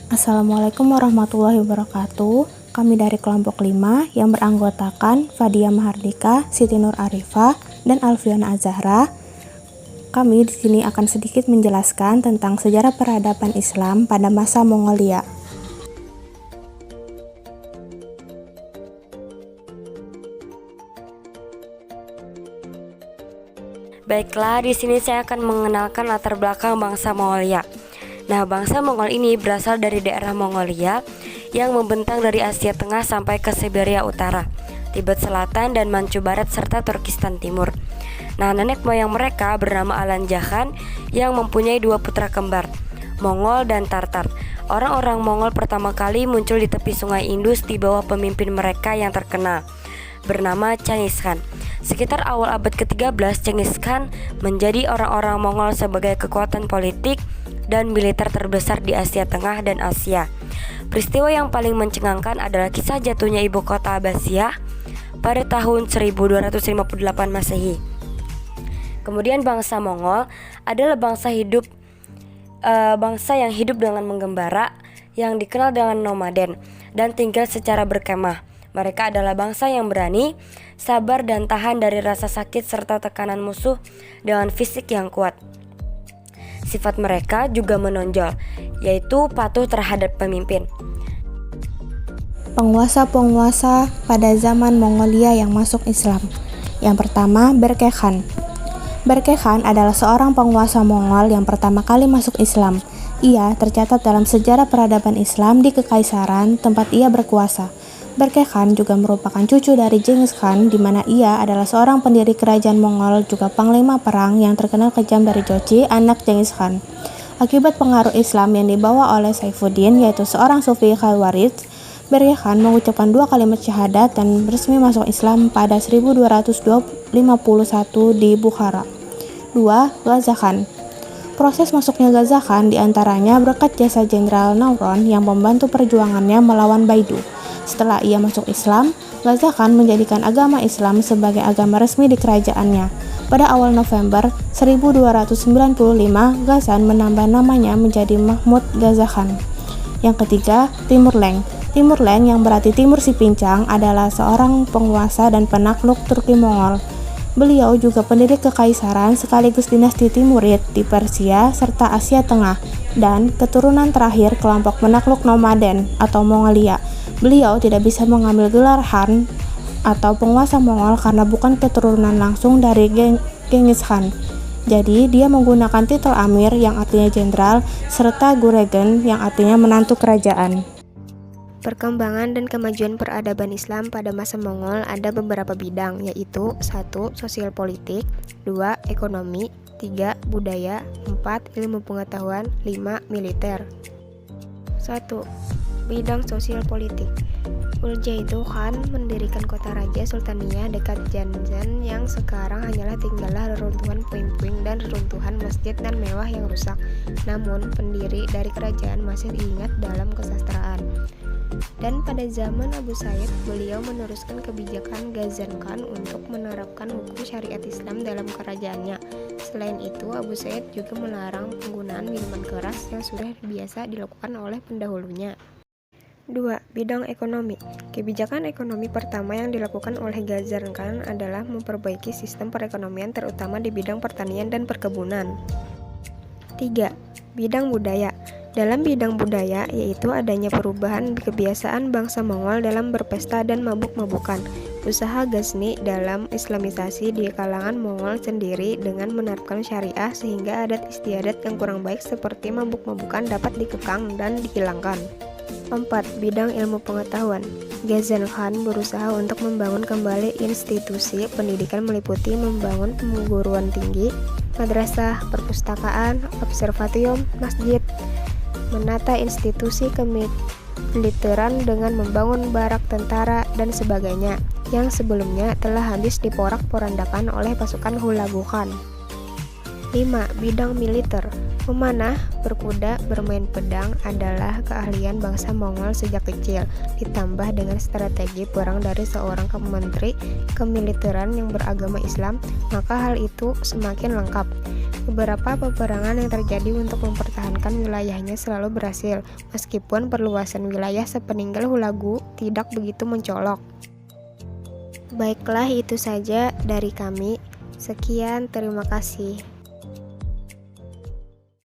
Assalamualaikum warahmatullahi wabarakatuh. Kami dari kelompok 5 yang beranggotakan Fadia Mahardika, Siti Nur Arifah, dan Alfiana Azahra. Kami di sini akan sedikit menjelaskan tentang sejarah peradaban Islam pada masa Mongolia. Baiklah, di sini saya akan mengenalkan latar belakang bangsa Mongolia. Nah, bangsa Mongol ini berasal dari daerah Mongolia yang membentang dari Asia Tengah sampai ke Siberia Utara, Tibet Selatan, dan Manchu Barat, serta Turkistan Timur. Nah, nenek moyang mereka bernama Alan Jahan yang mempunyai 2 putra kembar, Mongol dan Tartar. Orang-orang Mongol pertama kali muncul di tepi sungai Indus di bawah pemimpin mereka yang terkenal, bernama Chinggis Khan. Sekitar awal abad ke-13, Chinggis Khan menjadi orang-orang Mongol sebagai kekuatan politik dan militer terbesar di Asia Tengah dan Asia. Peristiwa yang paling mencengangkan adalah kisah jatuhnya ibu kota Abbasiyah pada tahun 1258 Masehi. Kemudian bangsa Mongol adalah bangsa yang hidup dengan menggembara, yang dikenal dengan nomaden, dan tinggal secara berkemah. Mereka adalah bangsa yang berani, sabar, dan tahan dari rasa sakit serta tekanan musuh dengan fisik yang kuat. Sifat mereka juga menonjol, yaitu patuh terhadap pemimpin. Penguasa-penguasa pada zaman Mongolia yang masuk Islam. Yang pertama, Berke Khan. Berke Khan adalah seorang penguasa Mongol yang pertama kali masuk Islam. Ia tercatat dalam sejarah peradaban Islam di Kekaisaran tempat ia berkuasa. Berke Khan juga merupakan cucu dari Genghis Khan, di mana ia adalah seorang pendiri kerajaan Mongol, juga panglima perang yang terkenal kejam dari Jochi, anak Genghis Khan. Akibat pengaruh Islam yang dibawa oleh Saifuddin, yaitu seorang sufi Khawarij, Berke Khan mengucapkan 2 kalimat syahadat dan resmi masuk Islam pada 1251 di Bukhara. 2. Ghaza Khan. Proses masuknya Ghaza Khan diantaranya berkat jasa Jenderal Nauron yang membantu perjuangannya melawan Baidu. Setelah ia masuk Islam, Ghaza Khan menjadikan agama Islam sebagai agama resmi di kerajaannya. Pada awal November 1295, Ghazan menambah namanya menjadi Mahmud Ghaza Khan. Yang ketiga, Timur Leng. Timur Leng yang berarti Timur Si Pincang adalah seorang penguasa dan penakluk Turki Mongol. Beliau juga pendiri kekaisaran sekaligus dinasti Timurid di Persia serta Asia Tengah, dan keturunan terakhir kelompok penakluk nomaden atau Mongolia. Beliau tidak bisa mengambil gelar Khan atau penguasa Mongol karena bukan keturunan langsung dari Genghis Khan. Jadi dia menggunakan titel Amir yang artinya jenderal, serta Guregen yang artinya menantu kerajaan. Perkembangan dan kemajuan peradaban Islam pada masa Mongol ada beberapa bidang, yaitu 1. Sosial politik, 2. Ekonomi, 3. Budaya, 4. Ilmu pengetahuan, 5. Militer. 1. Bidang sosial politik. Uljaitu Khan mendirikan kota raja Sultania dekat Zanjan yang sekarang hanyalah tinggallah reruntuhan puing-puing dan reruntuhan masjid dan mewah yang rusak. Namun, pendiri dari kerajaan masih diingat dalam kesastraan. Dan pada zaman Abu Sayyid, beliau meneruskan kebijakan Ghazan Khan untuk menerapkan hukum syariat Islam dalam kerajaannya. Selain itu, Abu Sayyid juga melarang penggunaan minuman keras yang sudah biasa dilakukan oleh pendahulunya. 2. Bidang ekonomi. Kebijakan ekonomi pertama yang dilakukan oleh Ghazan Khan adalah memperbaiki sistem perekonomian terutama di bidang pertanian dan perkebunan. 3. Bidang budaya. Dalam bidang budaya, yaitu adanya perubahan kebiasaan bangsa Mongol dalam berpesta dan mabuk-mabukan. Usaha Ghazni dalam islamisasi di kalangan Mongol sendiri dengan menerapkan syariah sehingga adat istiadat yang kurang baik seperti mabuk-mabukan dapat dikekang dan dihilangkan. 4. Bidang ilmu pengetahuan. Ghazan Khan berusaha untuk membangun kembali institusi pendidikan meliputi membangun perguruan tinggi, madrasah, perpustakaan, observatorium, masjid, menata institusi kemiliteran dengan membangun barak tentara dan sebagainya yang sebelumnya telah habis diporak-porandakan oleh pasukan Hulagu Khan. 5. Bidang militer. Memanah, berkuda, bermain pedang adalah keahlian bangsa Mongol sejak kecil, ditambah dengan strategi perang dari seorang menteri kemiliteran yang beragama Islam, maka hal itu semakin lengkap. Beberapa peperangan yang terjadi untuk mempertahankan wilayahnya selalu berhasil, meskipun perluasan wilayah sepeninggal Hulagu tidak begitu mencolok. Baiklah, itu saja dari kami. Sekian, terima kasih.